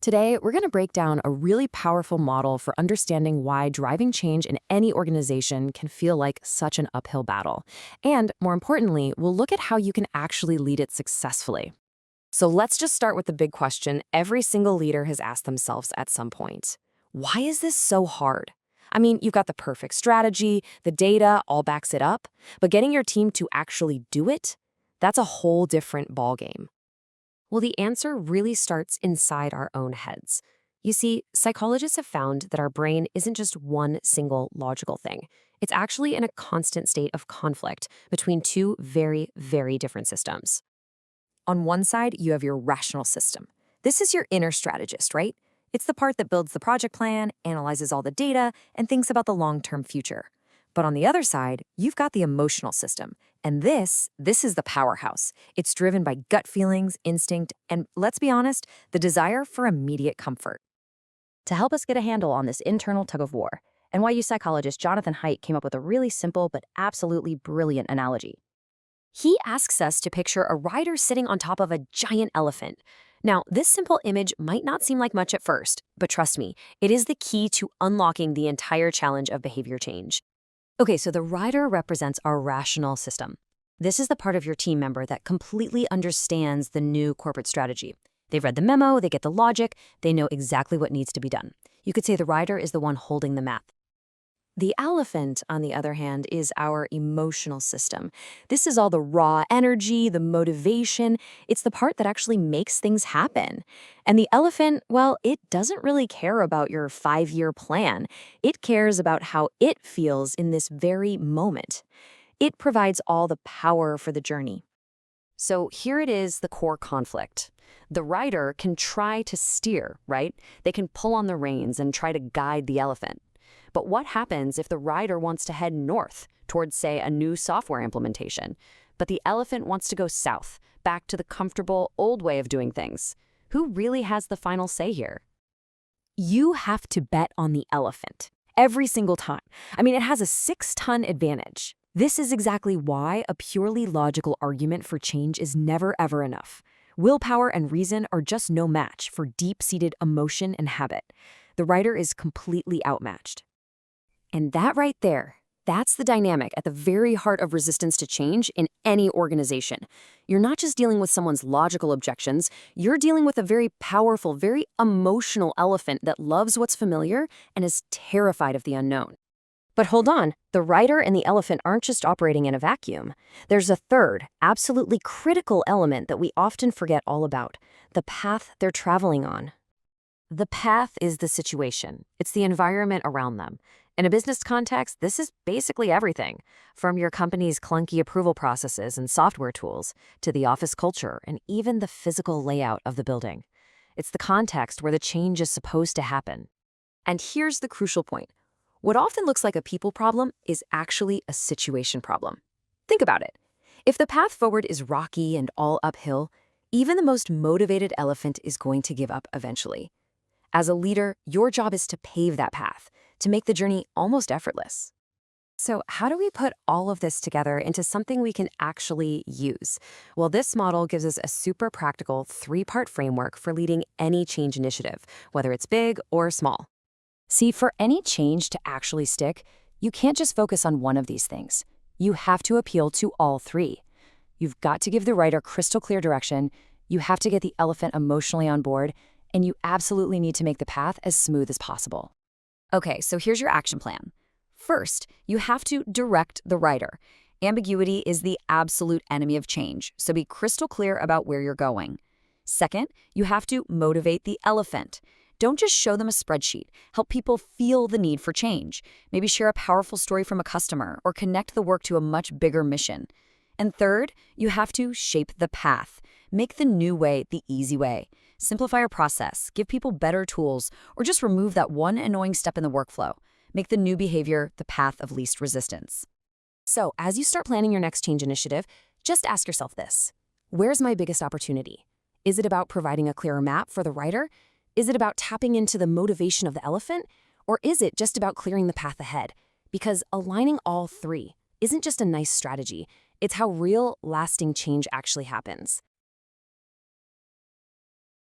Today, we're going to break down a really powerful model for understanding why driving change in any organization can feel like such an uphill battle. And more importantly, we'll look at how you can actually lead it successfully. So let's just start with the big question every single leader has asked themselves at some point. Why is this so hard? I mean, you've got the perfect strategy, the data all backs it up, but getting your team to actually do it, that's a whole different ballgame. Well, the answer really starts inside our own heads. You see, psychologists have found that our brain isn't just one single logical thing. It's actually in a constant state of conflict between two very, very different systems. On one side, you have your rational system. This is your inner strategist, right? It's the part that builds the project plan, analyzes all the data, and thinks about the long-term future. But on the other side, you've got the emotional system. And this is the powerhouse. It's driven by gut feelings, instinct, and let's be honest, the desire for immediate comfort. To help us get a handle on this internal tug-of-war, NYU psychologist Jonathan Haidt came up with a really simple but absolutely brilliant analogy. He asks us to picture a rider sitting on top of a giant elephant. Now, this simple image might not seem like much at first, but trust me, it is the key to unlocking the entire challenge of behavior change. Okay, so the rider represents our rational system. This is the part of your team member that completely understands the new corporate strategy. They've read the memo, they get the logic, they know exactly what needs to be done. You could say the rider is the one holding the map. The elephant, on the other hand, is our emotional system. This is all the raw energy, the motivation. It's the part that actually makes things happen. And the elephant, well, it doesn't really care about your 5-year plan. It cares about how it feels in this very moment. It provides all the power for the journey. So here it is, the core conflict. The rider can try to steer, right? They can pull on the reins and try to guide the elephant. But what happens if the rider wants to head north towards, say, a new software implementation, but the elephant wants to go south, back to the comfortable old way of doing things? Who really has the final say here? You have to bet on the elephant every single time. I mean, it has a 6-ton advantage. This is exactly why a purely logical argument for change is never, ever enough. Willpower and reason are just no match for deep-seated emotion and habit. The rider is completely outmatched. And that right there, that's the dynamic at the very heart of resistance to change in any organization. You're not just dealing with someone's logical objections, you're dealing with a very powerful, very emotional elephant that loves what's familiar and is terrified of the unknown. But hold on, the rider and the elephant aren't just operating in a vacuum. There's a third, absolutely critical element that we often forget all about, the path they're traveling on. The path is the situation. It's the environment around them. In a business context, this is basically everything, from your company's clunky approval processes and software tools to the office culture and even the physical layout of the building. It's the context where the change is supposed to happen. And here's the crucial point. What often looks like a people problem is actually a situation problem. Think about it. If the path forward is rocky and all uphill, even the most motivated elephant is going to give up eventually. As a leader, your job is to pave that path, to make the journey almost effortless. So how do we put all of this together into something we can actually use? Well, this model gives us a super practical 3-part framework for leading any change initiative, whether it's big or small. See, for any change to actually stick, you can't just focus on one of these things. You have to appeal to all 3. You've got to give the rider crystal clear direction, you have to get the elephant emotionally on board, and you absolutely need to make the path as smooth as possible. Okay, so here's your action plan. First, you have to direct the rider. Ambiguity is the absolute enemy of change, so be crystal clear about where you're going. Second, you have to motivate the elephant. Don't just show them a spreadsheet. Help people feel the need for change. Maybe share a powerful story from a customer or connect the work to a much bigger mission. And third, you have to shape the path. Make the new way the easy way. Simplify your process, give people better tools, or just remove that one annoying step in the workflow. Make the new behavior the path of least resistance. So, as you start planning your next change initiative, just ask yourself this. Where's my biggest opportunity? Is it about providing a clearer map for the rider? Is it about tapping into the motivation of the elephant? Or is it just about clearing the path ahead? Because aligning all 3 isn't just a nice strategy, it's how real, lasting change actually happens.